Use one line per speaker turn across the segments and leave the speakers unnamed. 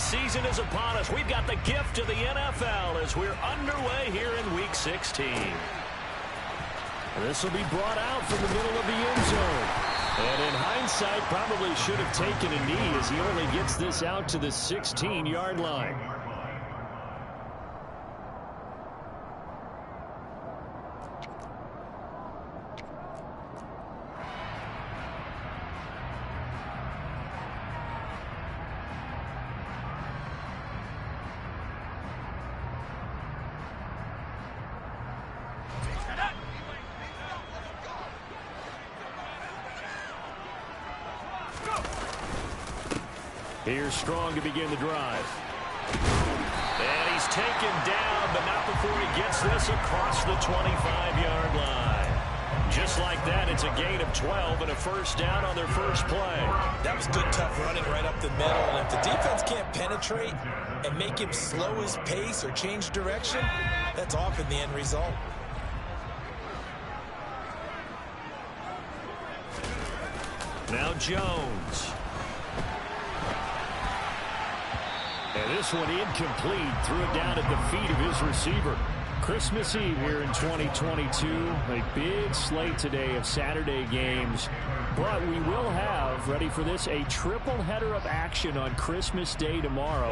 season is upon us. We've got the gift of the NFL as we're underway here in Week 16. This will be brought out from the middle of the end zone. And in hindsight, probably should have taken a knee as he only gets this out to the 16-yard line. Here's Strong to begin the drive. And he's taken down, but not before he gets this across the 25-yard line. Just like that, it's a gain of 12 and a first down on their first play.
That was good, tough running right up the middle. And if the defense can't penetrate and make him slow his pace or change direction, that's often the end result.
Now Jones. And this one incomplete. Threw it down at the feet of his receiver. Christmas Eve here in 2022. A big slate today of Saturday games. But we will have, ready for this, a triple header of action on Christmas Day tomorrow.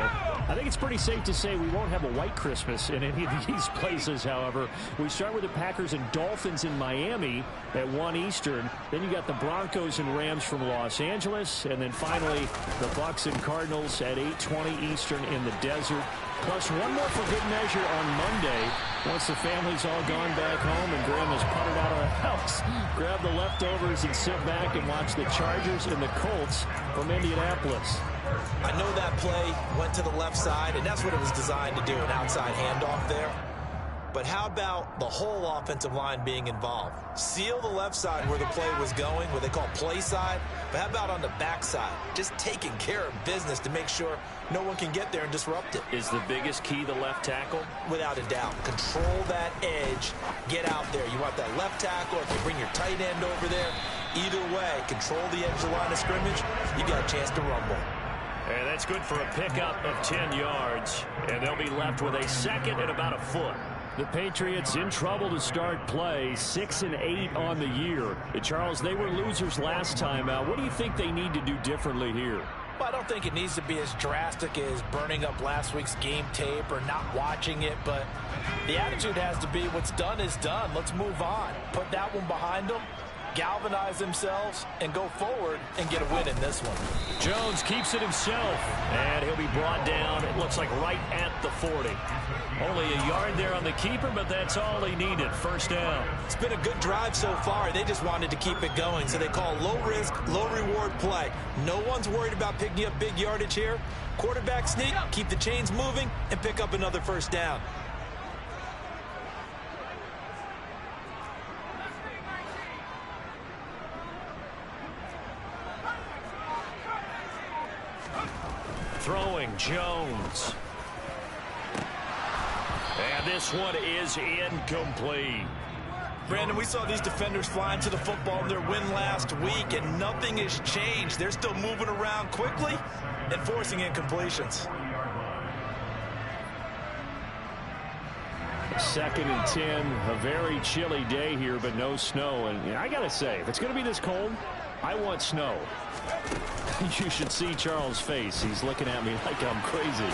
I think it's pretty safe to say we won't have a white Christmas in any of these places, however. We start with the Packers and Dolphins in Miami at 1 Eastern. Then you got the Broncos and Rams from Los Angeles. And then finally, the Bucs and Cardinals at 8:20 Eastern in the desert. Plus one more for good measure on Monday. Once the family's all gone back home and Grandma's puttered out of the house, grab the leftovers and sit back and watch the Chargers and the Colts from Indianapolis.
I know that play went to the left side, and that's what it was designed to do, an outside handoff there. But how about the whole offensive line being involved? Seal the left side where the play was going, what they call play side. But how about on the back side? Just taking care of business to make sure no one can get there and disrupt it.
Is the biggest key the left tackle?
Without a doubt. Control that edge. Get out there. You want that left tackle. If you bring your tight end over there, either way, control the edge of the line of scrimmage. You got a chance to rumble.
And that's good for a pickup of 10 yards. And they'll be left with a second and about a foot. The Patriots in trouble to start play, 6-8 on the year. Charles, they were losers last time out. What do you think they need to do differently here?
Well, I don't think it needs to be as drastic as burning up last week's game tape or not watching it, but the attitude has to be what's done is done. Let's move on. Put that one behind them, galvanize themselves, and go forward and get a win in this one.
Jones keeps it himself, and he'll be brought down, it looks like right at the 40. Only a yard there on the keeper, but that's all he needed. First down.
It's been a good drive so far. They just wanted to keep it going, so they call low-risk, low-reward play. No one's worried about picking up big yardage here. Quarterback sneak, keep the chains moving, and pick up another first down.
Throwing Jones. And this one is incomplete.
Brandon, we saw these defenders flying to the football in their win last week, and nothing has changed. They're still moving around quickly and forcing incompletions.
2nd and 10, a very chilly day here, but no snow. And I got to say, if it's going to be this cold, I want snow. You should see Charles' face. He's looking at me like I'm crazy.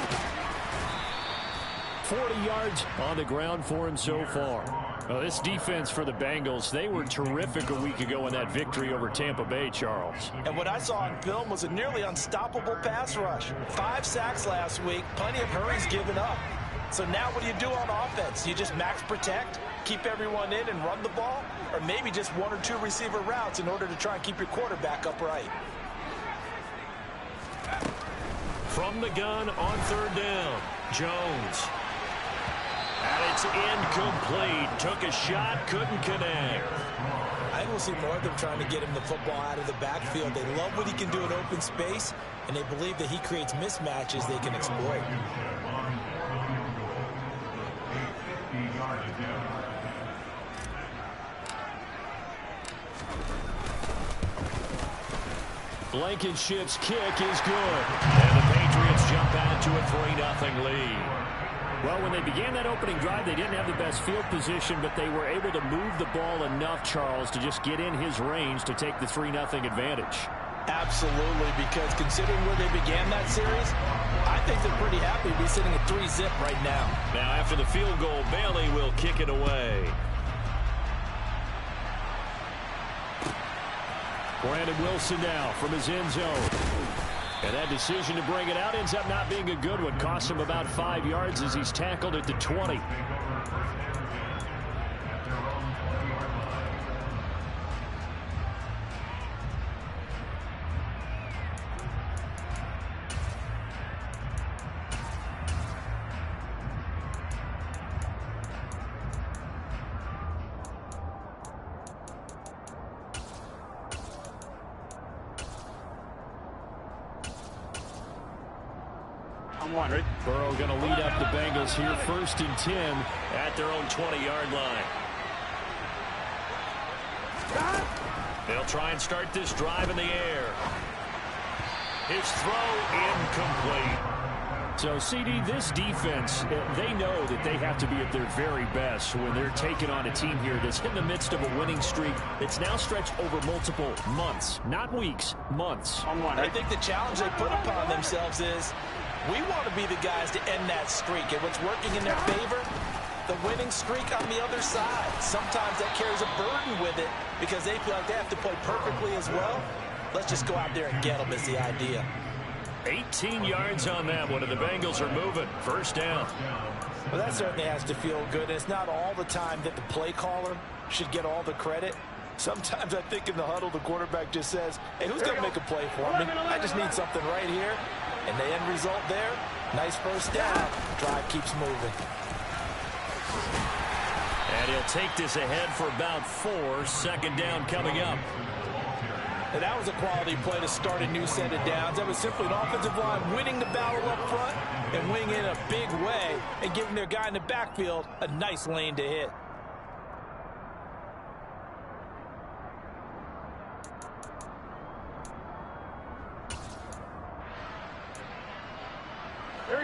40 yards on the ground for him so far. Well, this defense for the Bengals, they were terrific a week ago in that victory over Tampa Bay, Charles.
And what I saw on film was a nearly unstoppable pass rush. 5 sacks last week, plenty of hurries given up. So now what do you do on offense? You just max protect, keep everyone in and run the ball? Or maybe just 1 or 2 receiver routes in order to try and keep your quarterback upright?
From the gun on 3rd down, Jones. And it's incomplete. Took a shot, couldn't connect.
I think we'll see more of them trying to get him the football out of the backfield. They love what he can do in open space, and they believe that he creates mismatches they can exploit.
Blankenship's kick is good. And the Patriots
Patriots jump out to a 3-0 lead.
Well, when they began that opening drive, they didn't have the best field position, but they were able to move the ball enough, Charles, to just get in his range to take the 3-0 advantage.
Absolutely, because considering where they began that series, I think they're pretty happy to be sitting at 3-zip right now.
Now, after the field goal, Bailey will kick it away.
Brandon Wilson now from his end zone. And that decision to bring it out ends up not being a good one. Cost him about 5 yards as he's tackled at the 20. Burrow going to lead up the Bengals here, 1st and 10
at their own 20-yard line. They'll try and start this drive in the air. His throw incomplete.
So, CD, this defense, they know that they have to be at their very best when they're taking on a team here that's in the midst of a winning streak that's now stretched over multiple months, not weeks, months.
I think the challenge they put upon themselves is we want to be the guys to end that streak. And what's working in their favor, the winning streak on the other side. Sometimes that carries a burden with it because they feel like they have to play perfectly as well. Let's just go out there and get them is the idea.
18 yards on that one, and the Bengals are moving. 1st down.
Well, that certainly has to feel good. And it's not all the time that the play caller should get all the credit. Sometimes I think in the huddle, the quarterback just says, hey, who's going to make a play for me? I just need something right here. And the end result there, nice 1st down. Drive keeps moving.
And he'll take this ahead for about 4. 2nd down coming up.
And that was a quality play to start a new set of downs. That was simply an offensive line winning the battle up front and winning in a big way and giving their guy in the backfield a nice lane to hit.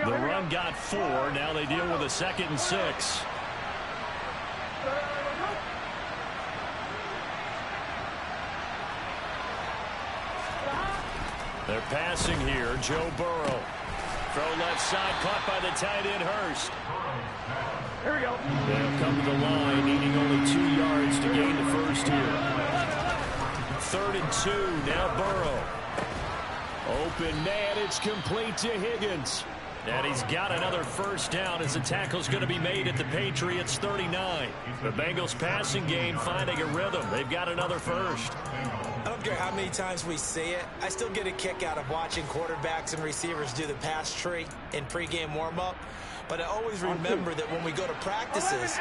The run got 4. Now they deal with a 2nd and 6. They're passing here. Joe Burrow. Throw left side, caught by the tight end, Hurst.
Here we go. They'll come to the line, needing only 2 yards to gain the 1st here.
3rd and 2. Now Burrow.
Open man, it's complete to Higgins.
And he's got another 1st down as the tackle's going to be made at the Patriots 39. The Bengals passing game finding a rhythm. They've got another 1st.
I don't care how many times we say it. I still get a kick out of watching quarterbacks and receivers do the pass tree in pregame warm-up. But I always remember that when we go to practices,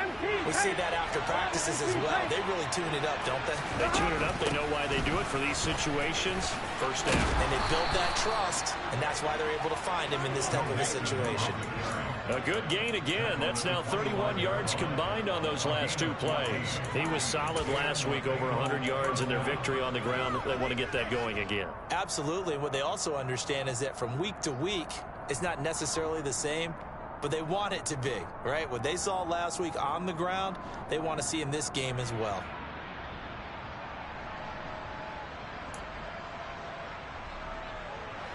we see that after practices as well. They really tune it up, don't they?
They tune it up. They know why they do it for these situations. 1st down.
And they build that trust, and that's why they're able to find him in this type of a situation.
A good gain again. That's now 31 yards combined on those last 2 plays. He was solid last week, over 100 yards in their victory on the ground. They want to get that going again.
Absolutely. And what they also understand is that from week to week, it's not necessarily the same, but they want it to be, right? What they saw last week on the ground, they want to see in this game as well.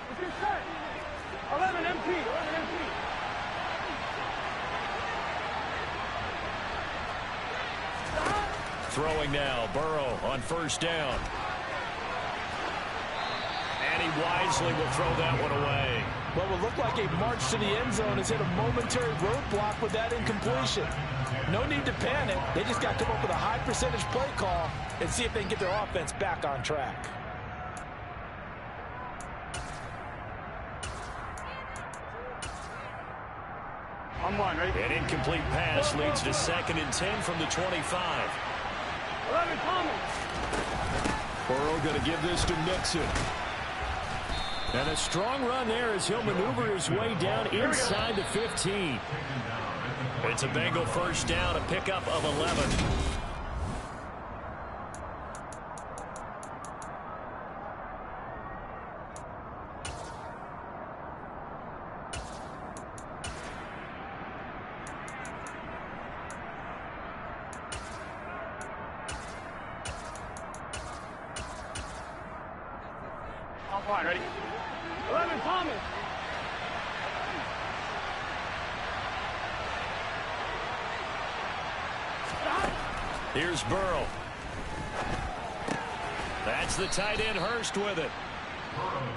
What's your set? 11 MP. 11 MP.
Throwing now, Burrow on 1st down. And he wisely will throw that one away.
What would look like a march to the end zone has hit a momentary roadblock with that incompletion. No need to panic. They just got to come up with a high percentage play call and see if they can get their offense back on track.
On 1, right?
An incomplete pass leads to 2nd and 10 from the 25.
11, Thomas.
Burrow going to give this to Mixon. And a strong run there as he'll maneuver his way down inside the 15.
It's a Bengal 1st down, a pickup of 11.
Offline, ready? 11, Thomas.
Here's Burrow. That's the tight end, Hurst, with it.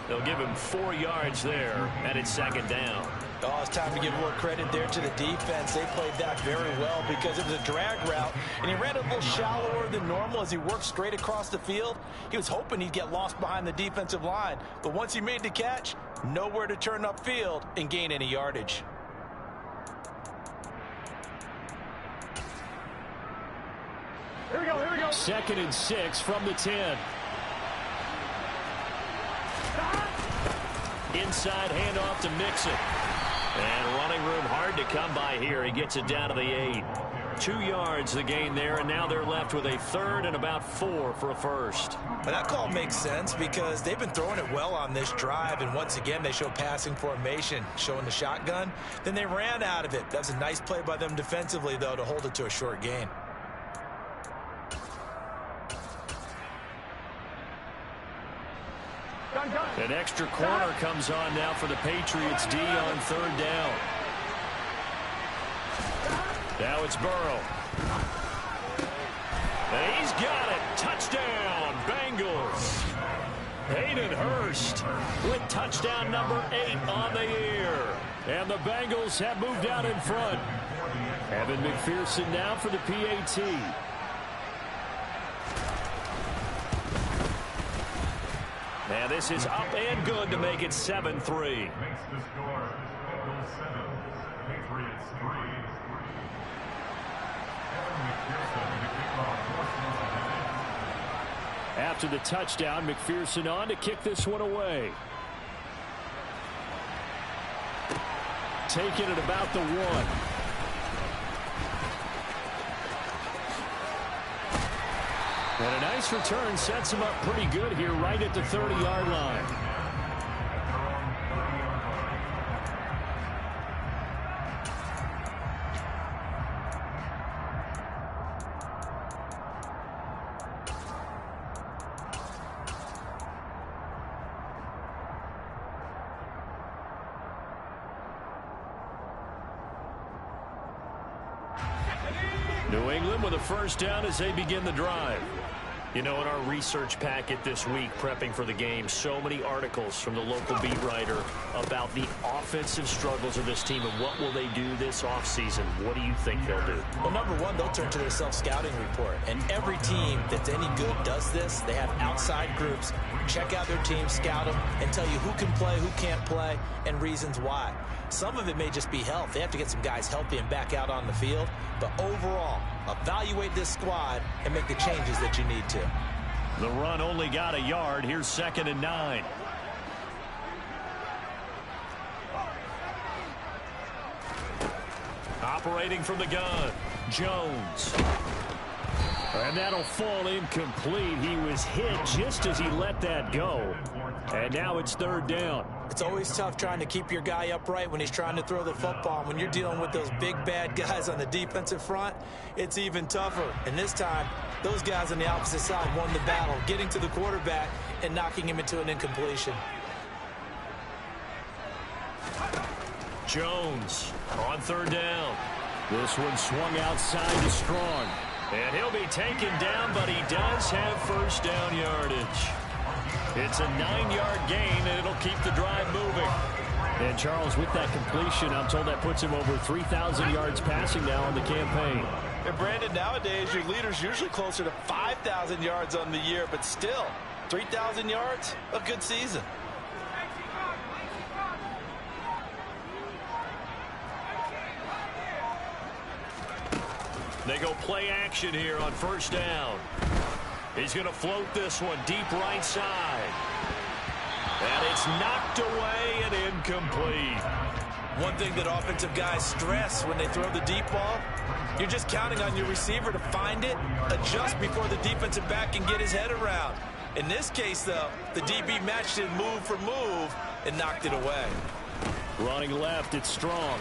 They'll give him 4 yards there, and it's second down.
Oh, it's time to give more credit there to the defense. They played that very well because it was a drag route, and he ran a little shallower than normal as he worked straight across the field. He was hoping he'd get lost behind the defensive line, but once he made the catch, nowhere to turn upfield and gain any yardage.
Here we go, here we go.
2nd and 6 from the 10.
Inside handoff to Mixon. And running room hard to come by here. He gets it down to the 8. 2 yards the gain there, and now they're left with a 3rd and about 4 for a first.
But that call makes sense because they've been throwing it well on this drive, and once again they show passing formation, showing the shotgun. Then they ran out of it. That was a nice play by them defensively, though, to hold it to a short gain.
An extra corner comes on now for the Patriots D on 3rd down. Now it's Burrow. And he's got it. Touchdown, Bengals. Hayden Hurst with touchdown number 8 on the year.
And the Bengals have moved out in front. Evan McPherson now for the PAT.
And this is up and good to make it 7-3.
After the touchdown, McPherson on to kick this one away. Taking it about the 1. And a nice return sets him up pretty good here right at the 30-yard line. New England with a first down as they begin the drive.
You know, in our research packet this week, prepping for the game, so many articles from the local beat writer about the offensive struggles of this team and what will they do this offseason. What do you think they'll do?
Well, number one, they'll turn to their self-scouting report. And every team that's any good does this. They have outside groups, check out their team, scout them, and tell you who can play, who can't play, and reasons why. Some of it may just be health. They have to get some guys healthy and back out on the field. But overall, evaluate this squad and make the changes that you need to.
The run only got a yard. Here's 2nd and 9. Operating from the gun, Jones.
And that'll fall incomplete. He was hit just as he let that go. And now it's 3rd down.
It's always tough trying to keep your guy upright when he's trying to throw the football. When you're dealing with those big, bad guys on the defensive front, it's even tougher. And this time, those guys on the opposite side won the battle, getting to the quarterback and knocking him into an incompletion.
Jones on 3rd down.
This one swung outside to Strong.
And he'll be taken down, but he does have first down yardage. It's a 9-yard gain, and it'll keep the drive moving.
And Charles, with that completion, I'm told that puts him over 3,000 yards passing now on the campaign.
And Brandon, nowadays your leader's usually closer to 5,000 yards on the year, but still, 3,000 yards, a good season.
They go play action here on first down. He's going to float this one deep right side. And it's knocked away and incomplete.
One thing that offensive guys stress when they throw the deep ball, you're just counting on your receiver to find it, adjust before the defensive back can get his head around. In this case, though, the DB matched it move for move and knocked it away.
Running left, it's Strong.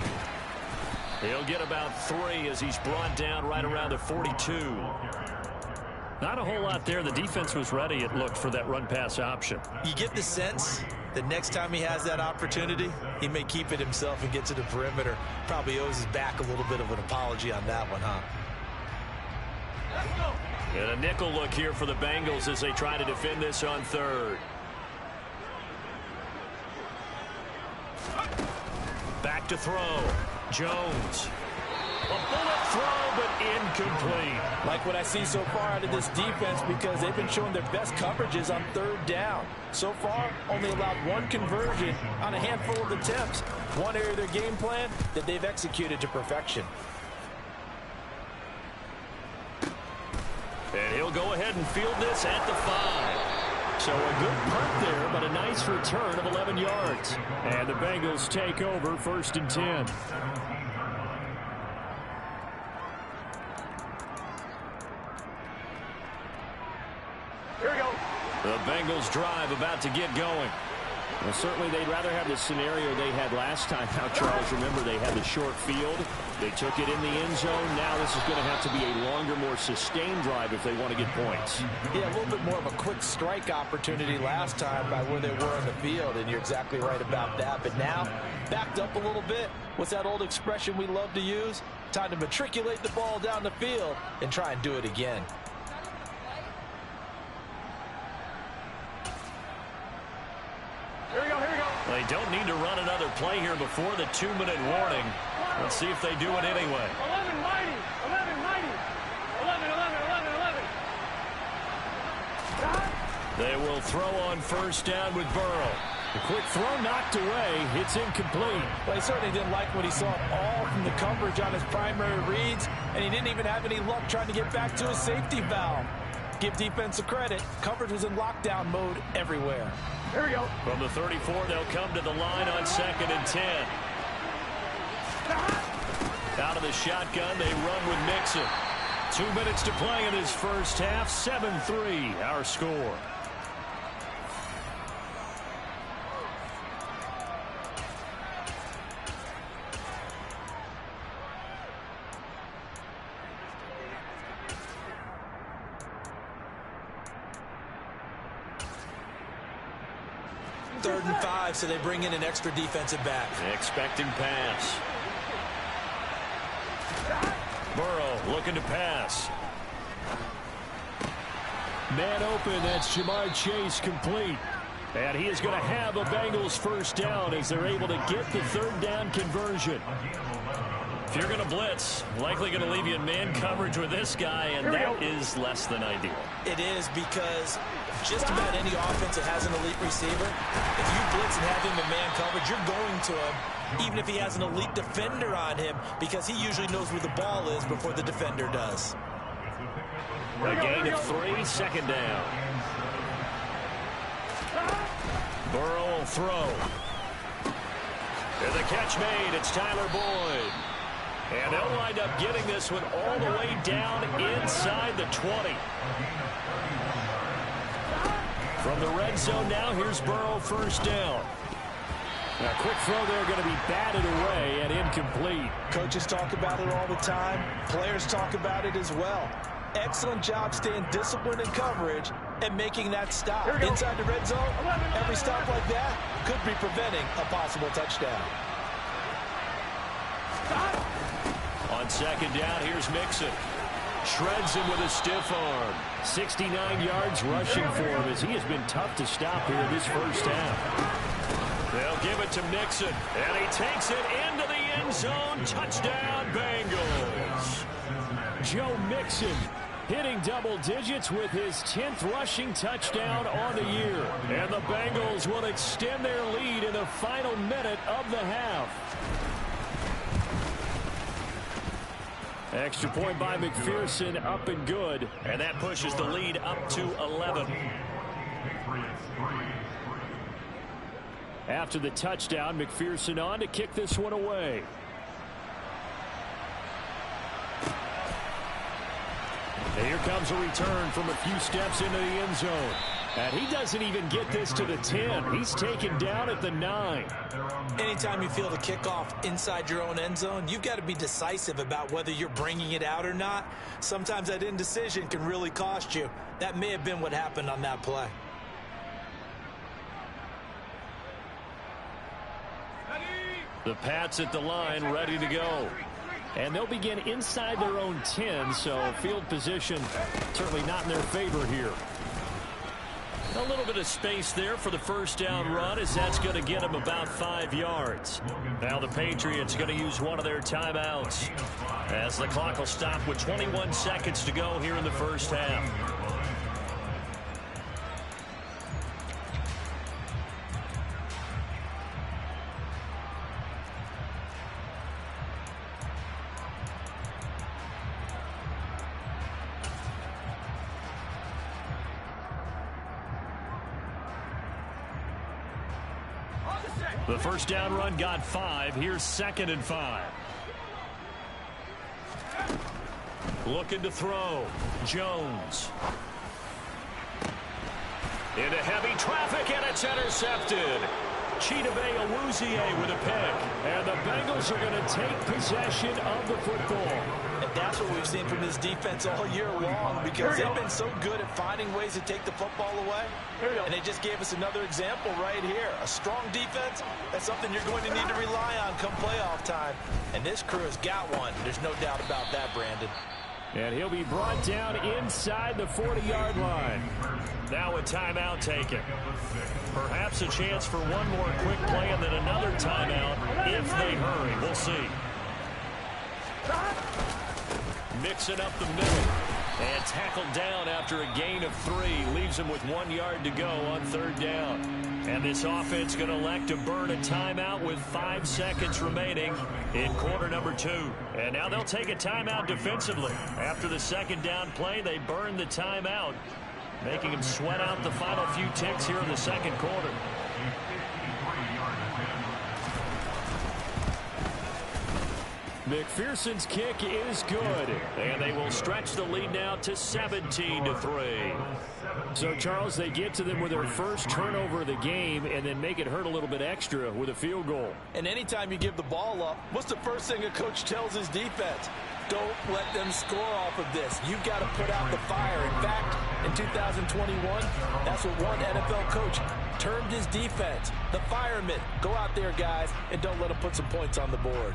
He'll get about 3 as he's brought down right around the 42. Not a whole lot there. The defense was ready, it looked, for that run-pass option.
You get the sense that next time he has that opportunity, he may keep it himself and get to the perimeter. Probably owes his back a little bit of an apology on that one, huh?
And a nickel look here for the Bengals as they try to defend this on third. Back to throw. Jones. A bullet throw, but incomplete.
Like what I see so far out of this defense, because they've been showing their best coverages on third down. So far, only allowed one conversion on a handful of attempts. One area of their game plan that they've executed to perfection.
And he'll go ahead and field this at the 5.
So a good punt there, but a nice return of 11 yards. And the Bengals take over 1st and 10.
Here we go.
The Bengals drive about to get going. Well, certainly they'd rather have the scenario they had last time. Now, Charles, remember they had the short field. They took it in the end zone. Now this is going to have to be a longer, more sustained drive if they want to get points.
Yeah, a little bit more of a quick strike opportunity last time by where they were on the field, and you're exactly right about that. But now, backed up a little bit. What's that old expression we love to use? Time to matriculate the ball down the field and try and do it again.
Here we go, here we go.
They don't need to run another play here before the 2-minute warning. Let's see if they do it anyway.
11, mighty. 11, mighty. 11, 11, 11, 11.
They will throw on first down with Burrow.
The quick throw knocked away. It's incomplete.
Well, he certainly didn't like what he saw all from the coverage on his primary reads, and he didn't even have any luck trying to get back to his safety valve. Give defensive credit. Coverage was in lockdown mode everywhere.
Here we go.
From the 34, they'll come to the line on 2nd and 10. Out of the shotgun, they run with Mixon. 2 minutes to play in this first half. 7-3, our score.
Third and 5, so they bring in an extra defensive back.
Expecting pass. Burrow looking to pass.
Man open, that's Ja'Marr Chase complete. And he is going to have a Bengals first down as they're able to get the third down conversion.
If you're going to blitz, likely going to leave you in man coverage with this guy, and that is less than ideal.
It is, because just about any offense that has an elite receiver, if you blitz and have him in man coverage, you're going to him, even if he has an elite defender on him, because he usually knows where the ball is before the defender does.
A gain of 3, second down. Burrow will throw. And the catch made. It's Tyler Boyd. And they'll wind up getting this one all the way down inside the 20. From the red zone now, here's Burrow first down.
A quick throw there going to be batted away and incomplete.
Coaches talk about it all the time. Players talk about it as well. Excellent job staying disciplined in coverage and making that stop. Inside the red zone, every stop like that could be preventing a possible touchdown.
On second down, here's Mixon. Shreds him with a stiff arm.
69 yards rushing for him as he has been tough to stop here this first half.
They'll give it to Mixon, and he takes it into the end zone. Touchdown, Bengals.
Joe Mixon hitting double digits with his 10th rushing touchdown on the year. And the Bengals will extend their lead in the final minute of the half. Extra point by McPherson, up and good.
And that pushes the lead up to 11.
After the touchdown, McPherson on to kick this one away. And here comes a return from a few steps into the end zone. And he doesn't even get this to the 10. He's taken down at the 9.
Anytime you feel the kickoff inside your own end zone, you've got to be decisive about whether you're bringing it out or not. Sometimes that indecision can really cost you. That may have been what happened on that play.
The Pats at the line, ready to go. And they'll begin inside their own 10, so field position certainly not in their favor here.
A little bit of space there for the first down run, as that's going to get them about 5 yards. Now the Patriots going to use one of their timeouts, as the clock will stop with 21 seconds to go here in the first half. The first down run got 5. Here's 2nd and 5. Looking to throw. Jones. Into heavy traffic, and it's intercepted. Chidobe Awuzie with a pick.
And the Bengals are going to take possession of the football.
And that's what we've seen from this defense all year long, because they've been so good at finding ways to take the football away. And they just gave us another example right here. A strong defense, that's something you're going to need to rely on come playoff time. And this crew has got one. There's no doubt about that, Brandon.
And he'll be brought down inside the 40-yard line.
Now a timeout taken. Perhaps a chance for one more quick play and then another timeout if they hurry. We'll see. Mixing up the middle. And tackled down after a gain of 3. Leaves him with 1 yard to go on 3rd down. And this offense going to elect to burn a timeout with 5 seconds remaining in quarter number 2. And now they'll take a timeout defensively. After the 2nd down play, they burn the timeout, making them sweat out the final few ticks here in the 2nd quarter.
McPherson's kick is good.
And they will stretch the lead now to 17-3.
So, Charles, they get to them with their first turnover of the game and then make it hurt a little bit extra with a field goal.
And anytime you give the ball up, what's the first thing a coach tells his defense? Don't let them score off of this. You've got to put out the fire. In fact, in 2021, that's what one NFL coach termed his defense. The firemen. Go out there, guys, and don't let them put some points on the board.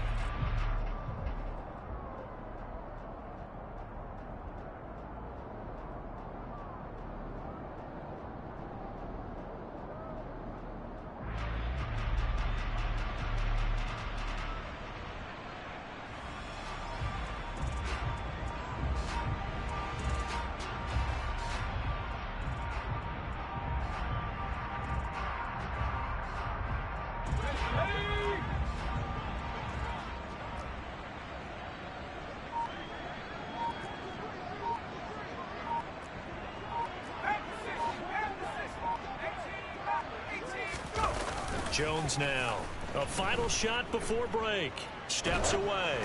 Jones now. A final shot before break. Steps away.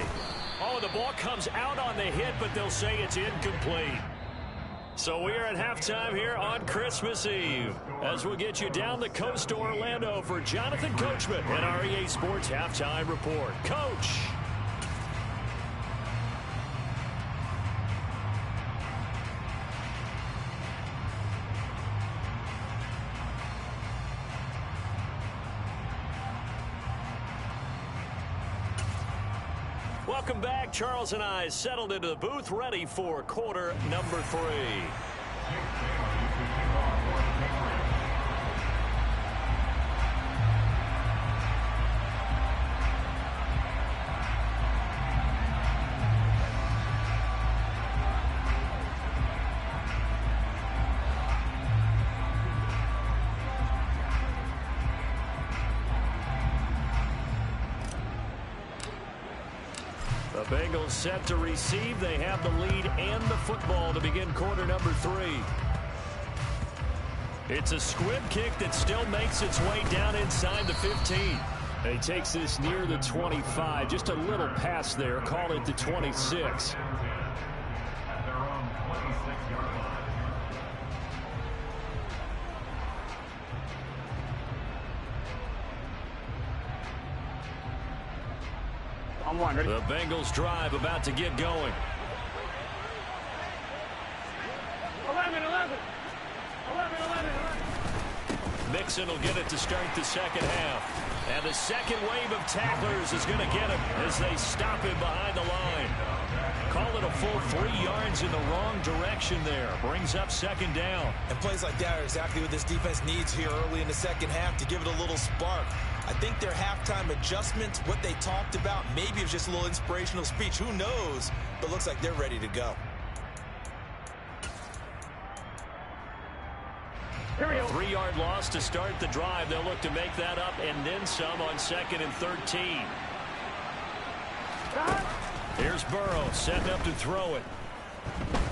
Oh, the ball comes out on the hit, but they'll say it's incomplete. So we are at halftime here on Christmas Eve, as we'll get you down the coast to Orlando for Jonathan Coachman and our EA Sports Halftime Report. Coach. Welcome back. Charles and I settled into the booth, ready for quarter number 3. The Bengals set to receive. They have the lead and the football to begin quarter number 3. It's a squib kick that still makes its way down inside the 15.
He takes this near the 25. Just a little pass there. Call it the 26.
On one, ready?
The Bengals drive about to get going.
11, 11. 11, 11, 11.
Mixon will get it to start the second half. And the second wave of tacklers is going to get him as they stop him behind the line. Call it a full 3 yards in the wrong direction there. Brings up second down.
And plays like that are exactly what this defense needs here early in the second half to give it a little spark. I think their halftime adjustments, what they talked about, maybe it was just a little inspirational speech. Who knows? But looks like they're ready to go.
A 3-yard loss to start the drive. They'll look to make that up and then some on 2nd and 13. Here's Burrow setting up to throw it.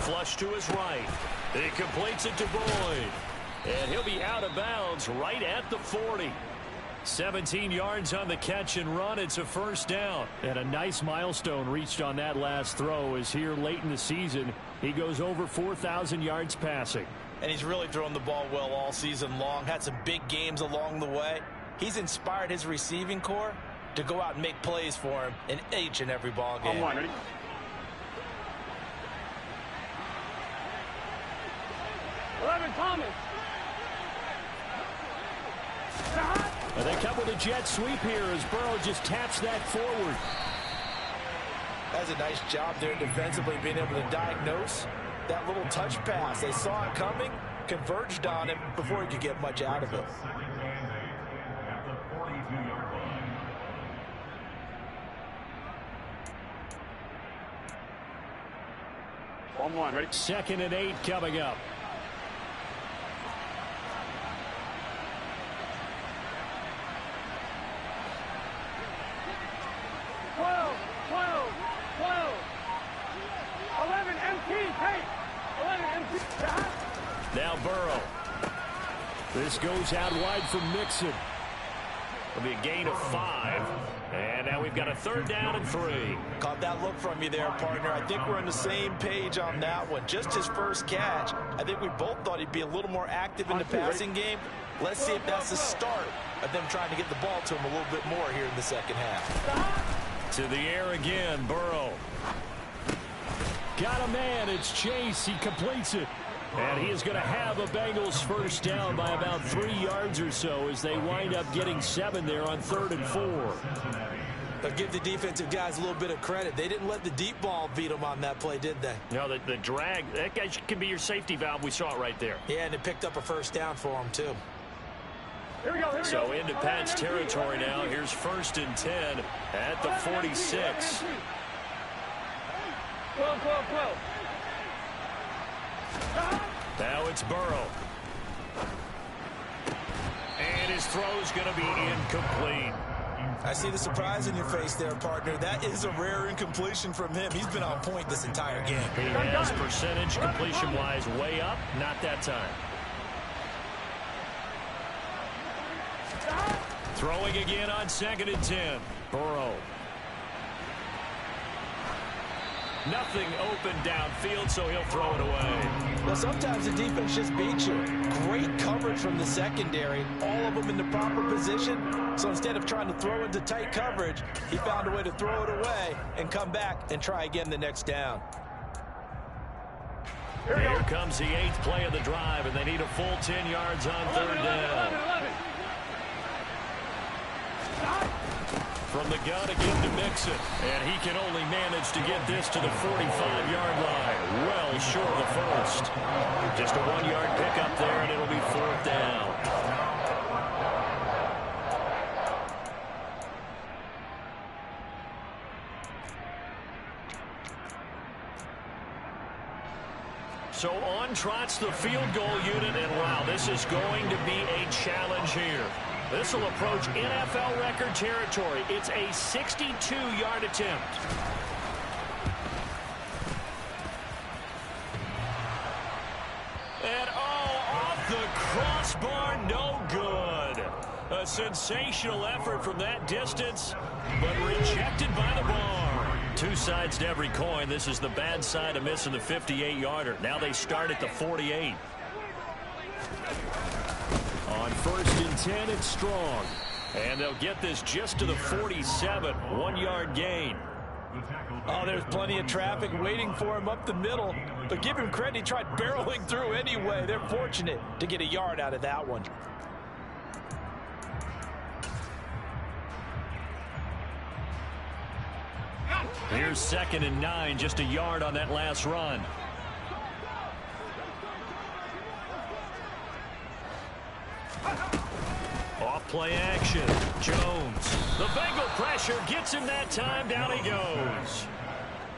Flush to his right. He completes it to Boyd. And he'll be out of bounds right at the 40. 17 yards on the catch and run. It's a first down.
And a nice milestone reached on that last throw is here late in the season. He goes over 4,000 yards passing.
And he's really thrown the ball well all season long. Had some big games along the way. He's inspired his receiving corps to go out and make plays for him in each and every ball game.
On one, ready? Thomas.
And they come with a jet sweep here as Burrow just taps that forward.
That's a nice job there defensively, being able to diagnose that little touch pass. They saw it coming, converged on him before he could get much out of it.
On one, ready?
2nd and 8 coming up.
12, 12, 12. 11 MT, take. 11 MT.
Now Burrow.
This goes out wide for Mixon.
It'll be a gain of 5. And now we've got a 3rd down and 3.
Caught that look from you there, partner. I think we're on the same page on that one. Just his first catch. I think we both thought he'd be a little more active in the passing game. Let's see if that's the start of them trying to get the ball to him a little bit more here in the second half.
To the air again, Burrow.
Got a man. It's Chase. He completes it. And he is going to have a Bengals first down by about 3 yards or so as they wind up getting 7 there on 3rd and 4.
But give the defensive guys a little bit of credit. They didn't let the deep ball beat them on that play, did they?
No, the drag, that guy can be your safety valve. We saw it right there.
Yeah, and it picked up a first down for them, too.
Here we go, here we
So
go.
into Pat's territory now. Here's 1st and 10 at the 46.
12, 12, 12.
Now it's Burrow. And his throw's going to be incomplete.
I see the surprise in your face there, partner. That is a rare incompletion from him. He's been on point this entire game.
He has percentage completion-wise way up. Not that time. Throwing again on 2nd and 10. Burrow. Nothing open downfield, so he'll throw it away.
Well, sometimes the defense just beats you. Great coverage from the secondary. All of them in the proper position. So instead of trying to throw into tight coverage, he found a way to throw it away and come back and try again the next down.
Here comes the 8th play of the drive, and they need a full 10 yards on 3rd down.
11.
From the gun again to Mixon. And he can only manage to get this to the 45-yard line. Well short of the first. Just a 1-yard pickup there, and it'll be 4th down. So on trots the field goal unit, and wow, this is going to be a challenge here. This will approach NFL record territory. It's a 62-yard attempt. And off the crossbar, no good. A sensational effort from that distance, but rejected by the bar. Two sides to every coin. This is the bad side of missing the 58-yarder. Now they start at the 48.
On 1st and 10, it's Strong.
And they'll get this just to the 47. 1-yard gain.
Oh, there's plenty of traffic waiting for him up the middle. But give him credit, he tried barreling through anyway. They're fortunate to get a yard out of that one.
Here's 2nd and 9, just a yard on that last run. Off play action. Jones. The Bengal pressure gets him that time. Down he goes.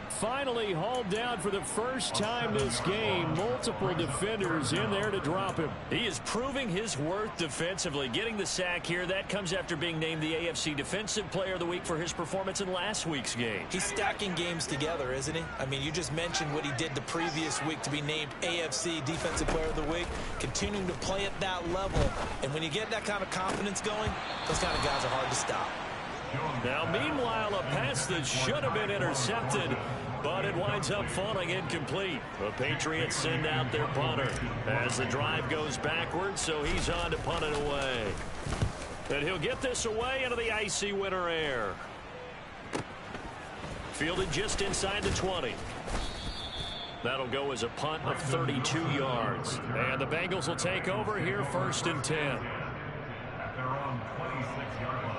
Finally hauled down for the first time this game. Multiple defenders in there to drop him.
He is proving his worth defensively. Getting the sack here, that comes after being named the AFC Defensive Player of the Week for his performance in last week's game.
He's stacking games together, isn't he? I mean, you just mentioned what he did the previous week to be named AFC Defensive Player of the Week, continuing to play at that level. And when you get that kind of confidence going, those kind of guys are hard to stop.
Now, meanwhile, a pass that should have been intercepted, but it winds up falling incomplete. The Patriots send out their punter as the drive goes backwards, so he's on to punt it away. And he'll get this away into the icy winter air. Fielded just inside the 20. That'll go as a punt of 32 yards. And the Bengals will take over here 1st and 10.
At their own 26-yard line.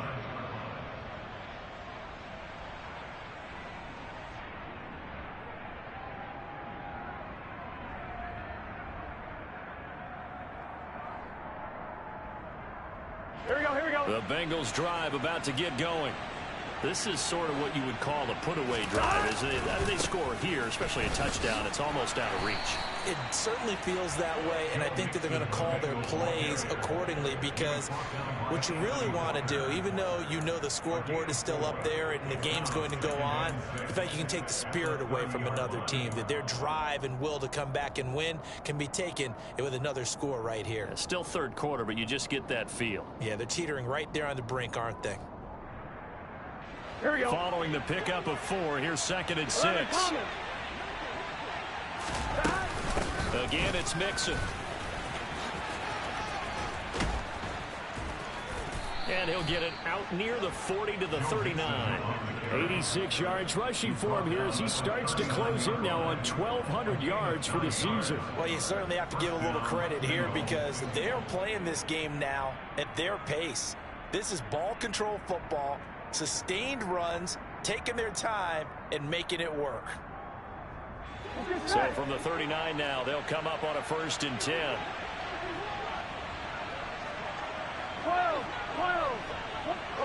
Here we go.
The Bengals drive about to get going. This is sort of what you would call a put-away drive. As they score here, especially a touchdown, it's almost out of reach.
It certainly feels that way, and I think that they're going to call their plays accordingly, because what you really want to do, even though you know the scoreboard is still up there and the game's going to go on, the fact you can take the spirit away from another team, that their drive and will to come back and win can be taken with another score right here.
It's still 3rd quarter, but you just get that feel.
Yeah, they're teetering right there on the brink, aren't they?
Here we go.
Following the pickup of 4, here's 2nd and 6. Again, it's Mixon. And he'll get it out near the 40 to the 39.
86 yards rushing for him here as he starts to close in now on 1,200 yards for the season.
Well, you certainly have to give a little credit here, because they're playing this game now at their pace. This is ball control football, sustained runs, taking their time, and making it work.
So from the 39 now, they'll come up on a 1st and 10.
12,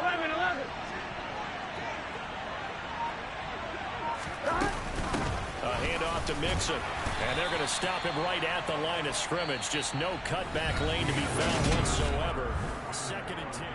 11.
A handoff to Mixon. And they're going to stop him right at the line of scrimmage. Just no cutback lane to be found whatsoever. 2nd and 10.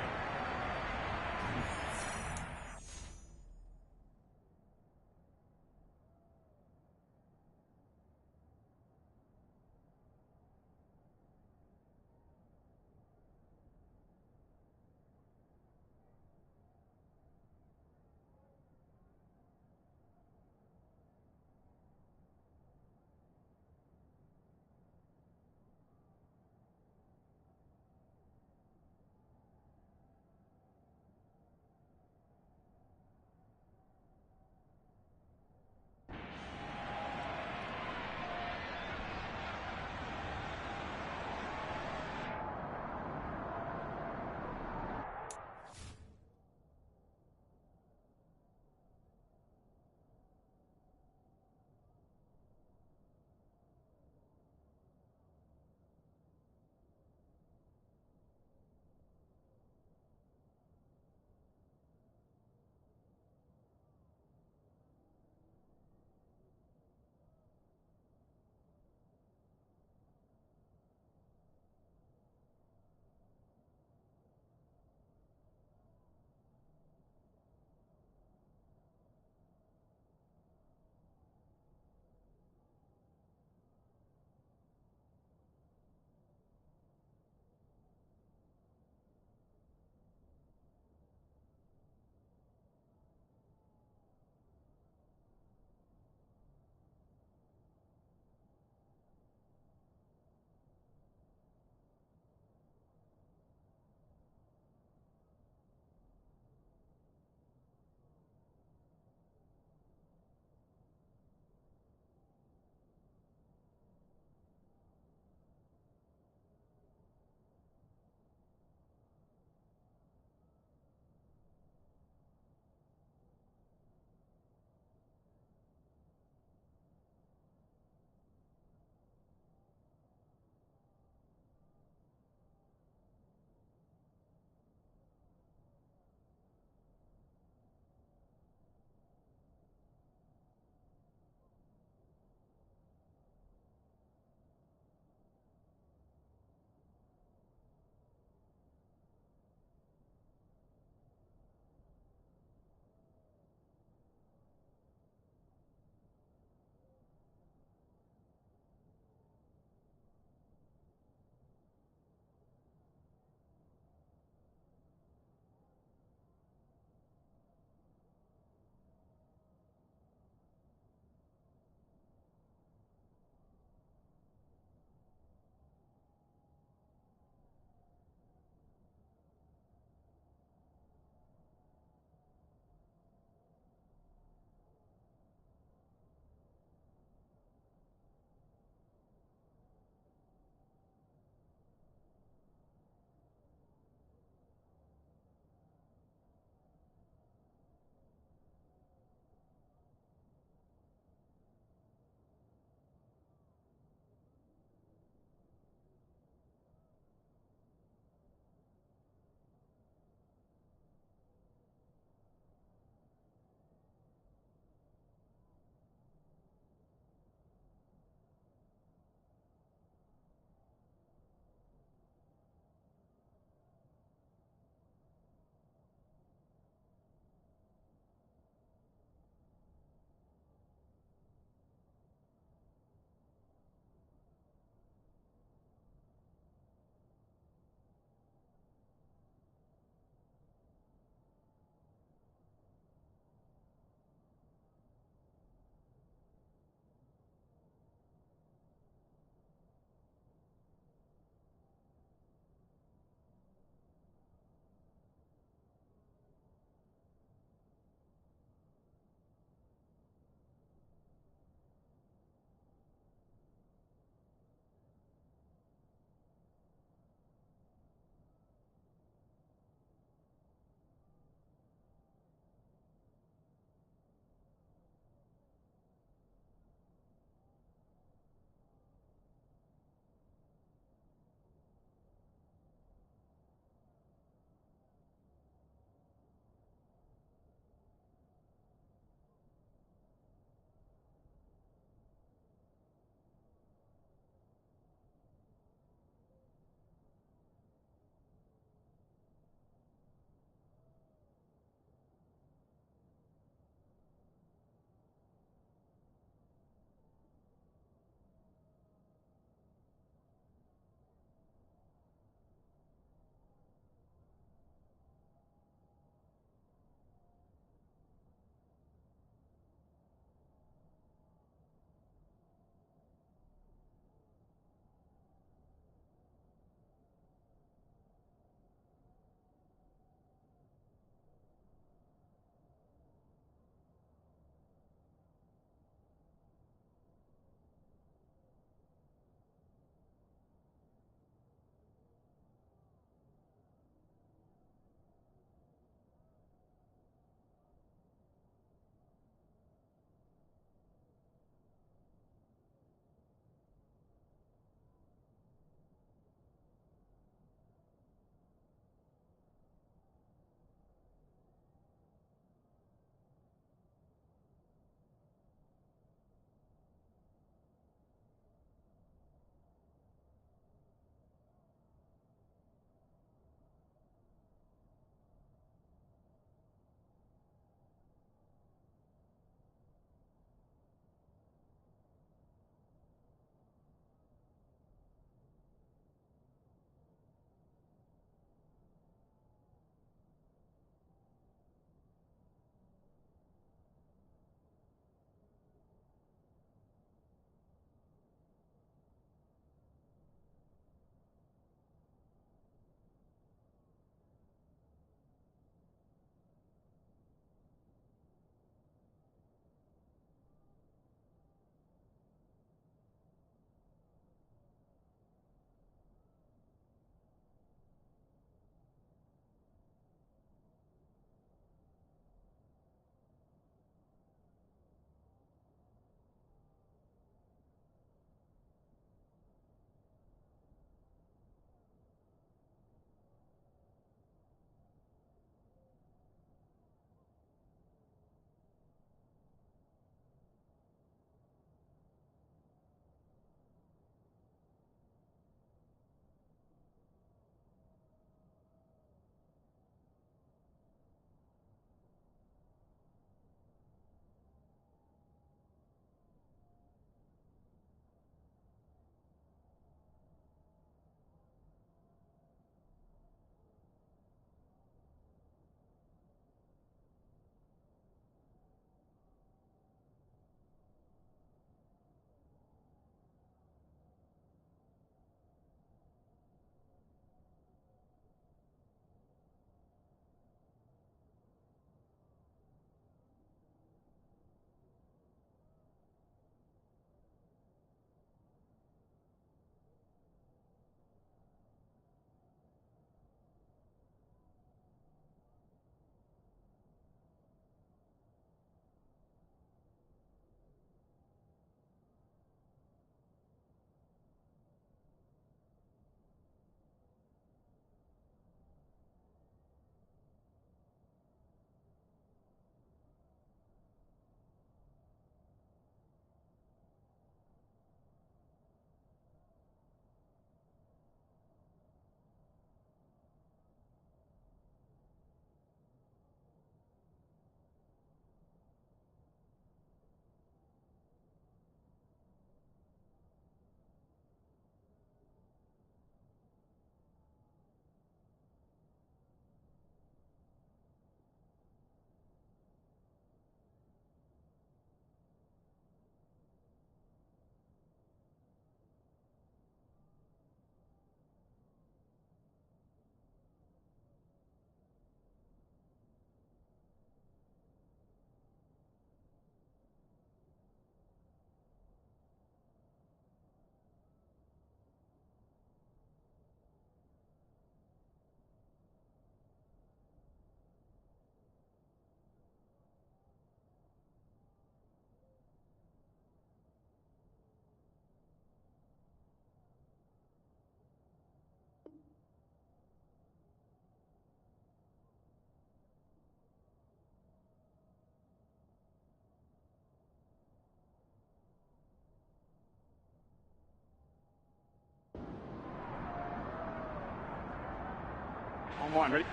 On one, ready?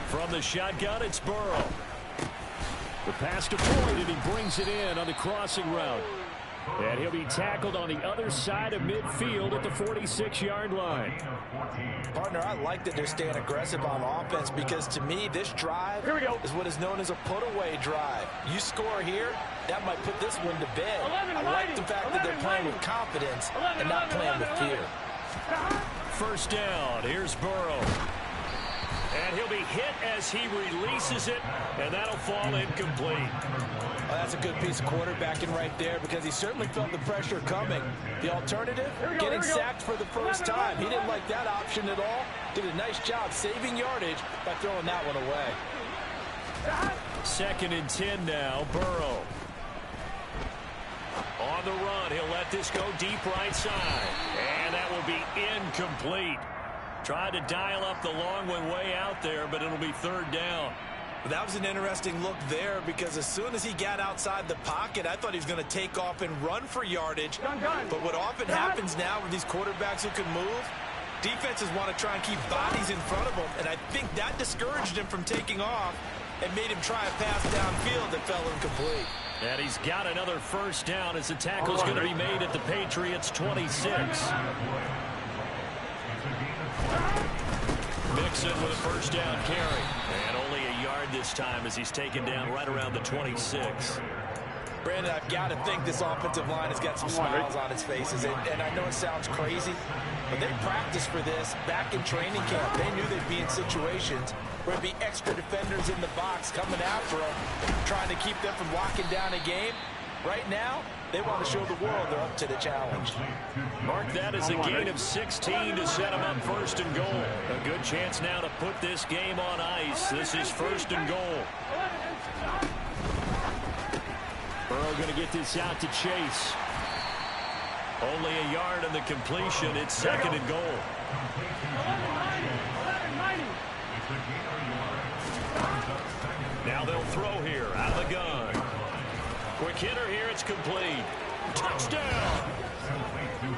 From the shotgun, it's Burrow. The pass to Floyd, and he brings it in on the crossing route. And he'll be tackled on the other side of midfield at the 46-yard line.
Partner, I like that they're staying aggressive on offense because to me, this drive is what is known as a put-away drive. You score here, that might put this one to bed. I like the fact that they're playing with confidence and not playing with fear.
First down, here's Burrow. And he'll be hit as he releases it, and that'll fall incomplete.
Well, that's a good piece of quarterbacking right there because he certainly felt the pressure coming. The alternative, getting sacked for the first time. He didn't like that option at all. Did a nice job saving yardage by throwing that one away.
2nd and 10 now, Burrow. On the run, he'll let this go deep right side. And that will be incomplete. Tried to dial up the long one way out there, but it'll be 3rd down.
That was an interesting look there because as soon as he got outside the pocket, I thought he was going to take off and run for yardage. But what often happens now with these quarterbacks who can move, defenses want to try and keep bodies in front of them, and I think that discouraged him from taking off and made him try a pass downfield that fell incomplete.
And he's got another first down as the tackle's going to be made at the Patriots' 26. Mixon with a first down carry. And only a yard this time as he's taken down right around the 26.
Brandon, I've got to think this offensive line has got some smiles on its faces. And I know it sounds crazy, but they practiced for this back in training camp. They knew they'd be in situations where there'd be extra defenders in the box coming after them, trying to keep them from locking down a game. Right now, they want to show the world they're up to the challenge.
Mark that as a gain of 16 to set them up 1st and goal. A good chance now to put this game on ice. This is 1st and goal. Burrow going to get this out to Chase. Only a yard on the completion. It's 2nd and goal. Now they'll throw here out of the gun. Quick hitter here, it's complete. Touchdown!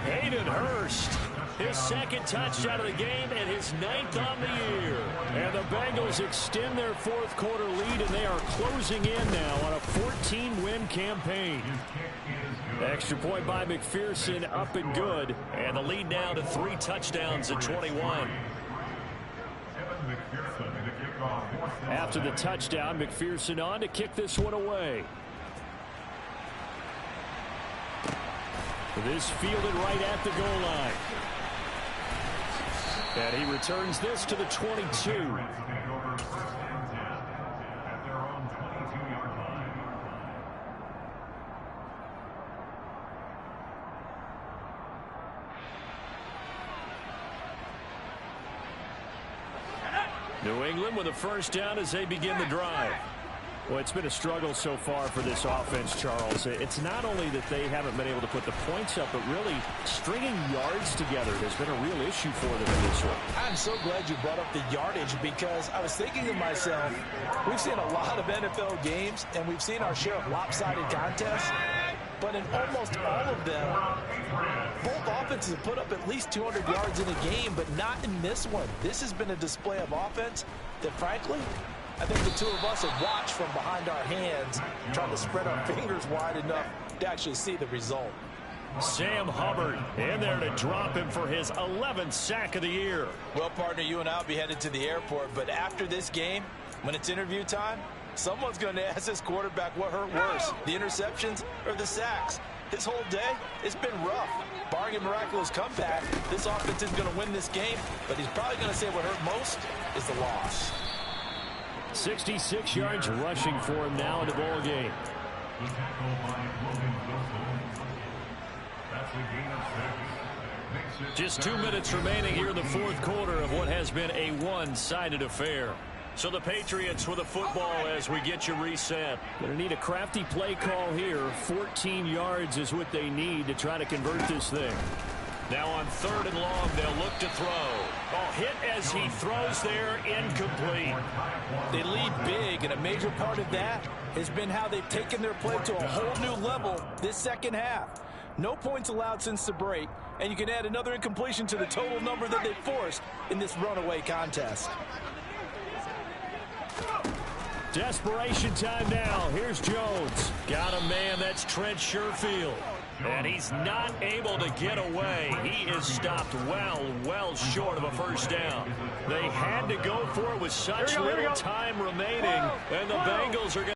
Hayden Hurst, his 2nd touchdown of the game and his 9th on the year. And the Bengals extend their 4th quarter lead, and they are closing in now on a 14-win campaign. Extra point by McPherson, up and good. And the lead now to 3 touchdowns at 21. After the touchdown, McPherson on to kick this one away. This fielded right at the goal line. And he returns this to the 22. New England with a first down as they begin the drive. Well, it's been a struggle so far for this offense, Charles. It's not only that they haven't been able to put the points up, but really stringing yards together has been a real issue for them in this one.
I'm so glad you brought up the yardage because I was thinking to myself, we've seen a lot of NFL games, and we've seen our share of lopsided contests, but in almost all of them, both offenses have put up at least 200 yards in a game, but not in this one. This has been a display of offense that, frankly, I think the two of us have watched from behind our hands, trying to spread our fingers wide enough to actually see the result.
Sam Hubbard in there to drop him for his 11th sack of the year.
Well, partner, you and I will be headed to the airport, but after this game, when it's interview time, someone's going to ask this quarterback what hurt worse, the interceptions or the sacks. His whole day, it's been rough. Barring a miraculous comeback, this offense isn't going to win this game, but he's probably going to say what hurt most is the loss.
66 yards rushing for him now in the ball game. Just 2 minutes remaining here in the 4th quarter of what has been a one-sided affair. So the Patriots with a football as we get you reset. Going to need a crafty play call here. 14 yards is what they need to try to convert this thing. Now on 3rd and long, they'll look to throw. Oh, hit as he throws there, incomplete.
They lead big, and a major part of that has been how they've taken their play to a whole new level this second half. No points allowed since the break, and you can add another incompletion to the total number that they forced in this runaway contest.
Desperation time now. Here's Jones.
Got a man, that's Trent Sherfield. And he's not able to get away. He is stopped well short of a first down. They had to go for it with such little time remaining, and the Bengals are going to